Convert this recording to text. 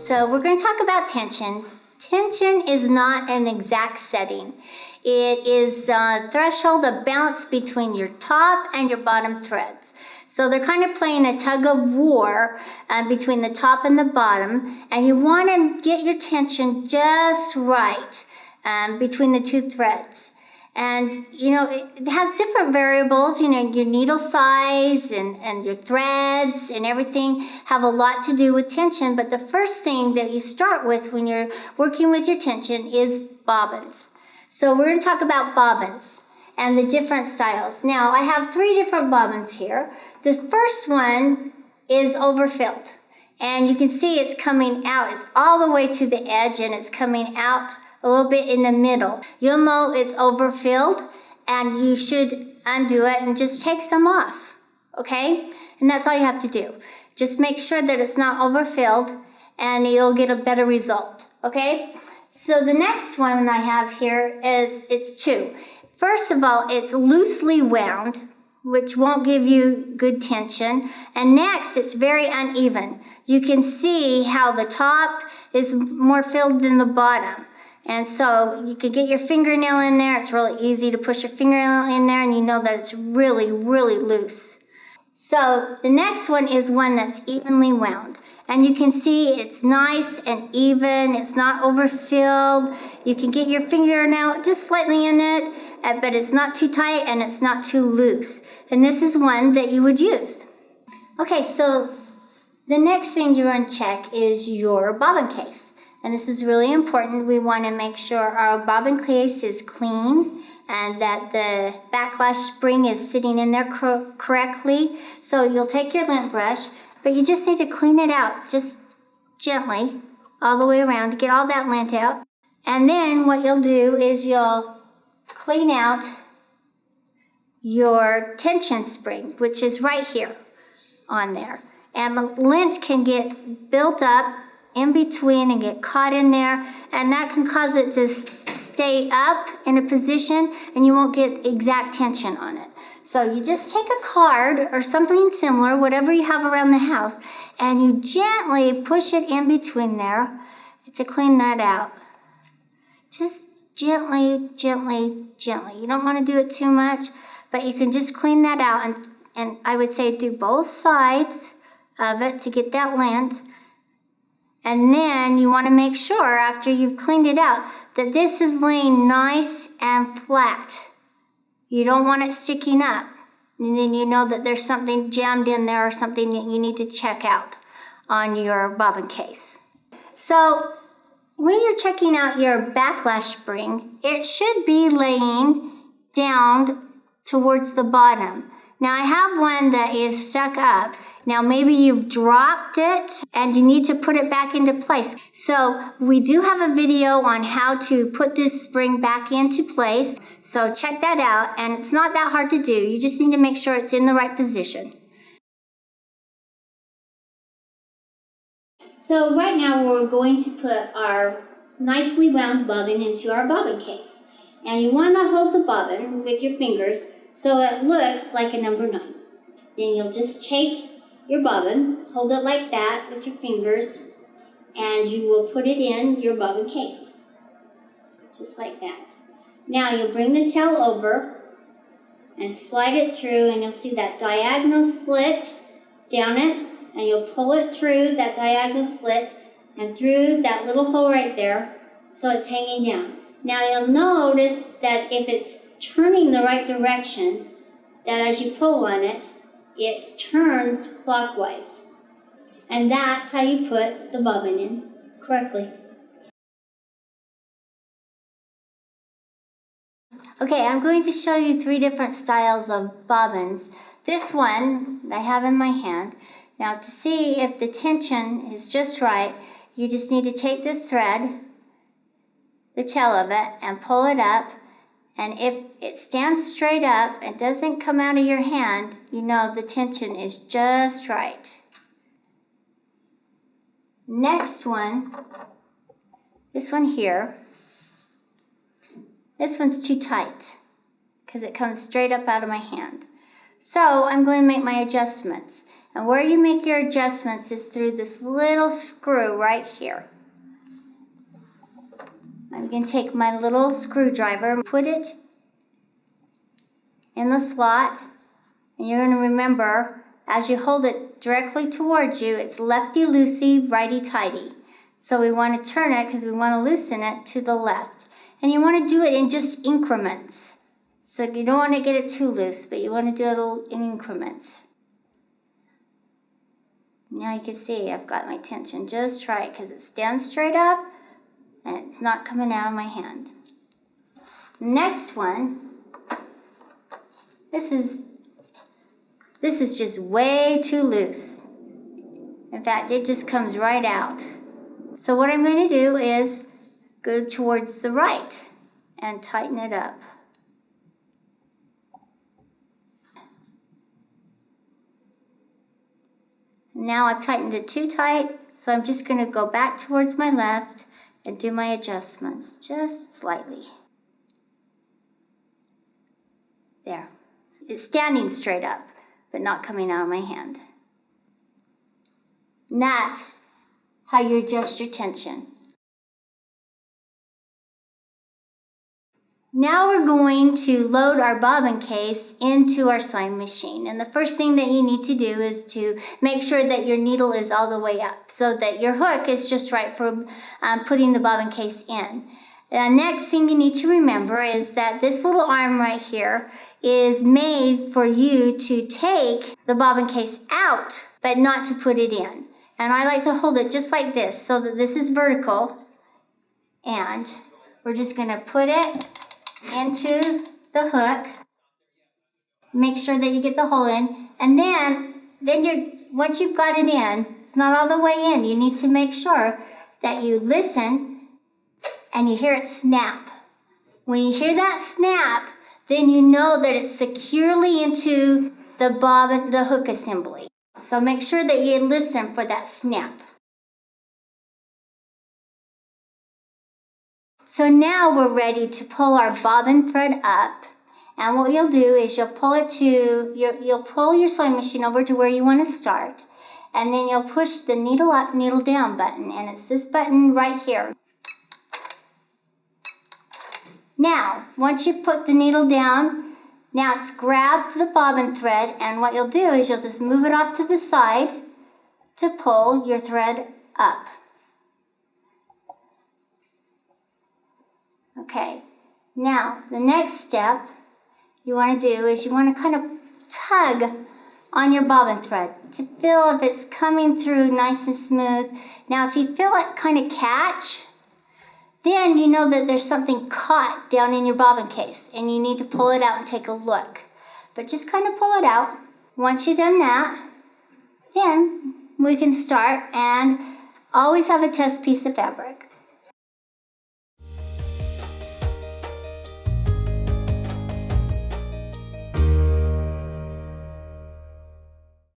So we're going to talk about tension. Tension is not an exact setting. It is a threshold of balance between your top and your bottom threads. So they're kind of playing a tug of war between the top and the bottom, and you want to get your tension just right between the two threads. And, you know, it has different variables, you know, your needle size and your threads and everything have a lot to do with tension. But the first thing that you start with when you're working with your tension is bobbins. So we're going to talk about bobbins and the different styles. Now, I have 3 different bobbins here. The first one is overfilled. And you can see it's coming out. It's all the way to the edge and it's coming out a little bit in the middle. You'll know it's overfilled and you should undo it and just take some off, okay? And that's all you have to do. Just make sure that it's not overfilled and you'll get a better result, okay? So the next one I have here is, it's 2. First of all, it's loosely wound, which won't give you good tension. And next, it's very uneven. You can see how the top is more filled than the bottom. And so you can get your fingernail in there. It's really easy to push your fingernail in there and you know that it's really, really loose. So the next one is one that's evenly wound. And you can see it's nice and even. It's not overfilled. You can get your fingernail just slightly in it, but it's not too tight and it's not too loose. And this is one that you would use. Okay, so the next thing you're going to check is your bobbin case. And this is really important. We want to make sure our bobbin case is clean and that the backlash spring is sitting in there correctly. So you'll take your lint brush, but you just need to clean it out just gently all the way around to get all that lint out. And then what you'll do is you'll clean out your tension spring, which is right here on there. And the lint can get built up in between and get caught in there, and that can cause it to stay up in a position and you won't get exact tension on it. So you just take a card or something similar, whatever you have around the house, and you gently push it in between there to clean that out. Just gently, gently, gently. You don't want to do it too much, but you can just clean that out, and I would say do both sides of it to get that lint. And then you want to make sure after you've cleaned it out that this is laying nice and flat. You don't want it sticking up. And then you know that there's something jammed in there or something that you need to check out on your bobbin case. So when you're checking out your backlash spring, it should be laying down towards the bottom. Now I have one that is stuck up. Now maybe you've dropped it and you need to put it back into place. So we do have a video on how to put this spring back into place. So check that out, and it's not that hard to do. You just need to make sure it's in the right position. So right now we're going to put our nicely wound bobbin into our bobbin case. And you want to hold the bobbin with your fingers so it looks like a number 9. Then you'll just take your bobbin, hold it like that with your fingers, and you will put it in your bobbin case, just like that. Now you'll bring the tail over and slide it through, and you'll see that diagonal slit down it, and you'll pull it through that diagonal slit and through that little hole right there, so it's hanging down. Now you'll notice that if it's turning the right direction, that as you pull on it, it turns clockwise. And that's how you put the bobbin in correctly. Okay, I'm going to show you 3 different styles of bobbins. This one I have in my hand. Now to see if the tension is just right, you just need to take this thread, the tail of it, and pull it up. And if it stands straight up and doesn't come out of your hand, you know the tension is just right. Next one, this one here, this one's too tight because it comes straight up out of my hand. So I'm going to make my adjustments. And where you make your adjustments is through this little screw right here. I'm going to take my little screwdriver and put it in the slot. And you're going to remember, as you hold it directly towards you, it's lefty-loosey, righty-tighty. So we want to turn it, because we want to loosen it, to the left. And you want to do it in just increments. So you don't want to get it too loose, but you want to do it in increments. Now you can see I've got my tension just right, because it stands straight up and it's not coming out of my hand. Next one, this is just way too loose. In fact, it just comes right out. So what I'm going to do is go towards the right and tighten it up. Now I've tightened it too tight, so I'm just going to go back towards my left and do my adjustments just slightly. There. It's standing straight up, but not coming out of my hand. And that's how you adjust your tension. Now we're going to load our bobbin case into our sewing machine. And the first thing that you need to do is to make sure that your needle is all the way up so that your hook is just right for putting the bobbin case in. The next thing you need to remember is that this little arm right here is made for you to take the bobbin case out, but not to put it in. And I like to hold it just like this so that this is vertical. And we're just going to put it into the hook. Make sure that you get the hole in. And then once you've got it in, it's not all the way in. You need to make sure that you listen and you hear it snap. When you hear that snap, then you know that it's securely into the hook assembly. So make sure that you listen for that snap. So now we're ready to pull our bobbin thread up. And what you'll do is you'll pull your sewing machine over to where you want to start. And then you'll push the needle up, needle down button. And it's this button right here. Now, once you put the needle down, now it's grabbed the bobbin thread. And what you'll do is you'll just move it off to the side to pull your thread up. Okay, now the next step you want to do is you want to kind of tug on your bobbin thread to feel if it's coming through nice and smooth. Now if you feel it kind of catch, then you know that there's something caught down in your bobbin case and you need to pull it out and take a look. But just kind of pull it out. Once you've done that, then we can start, and always have a test piece of fabric.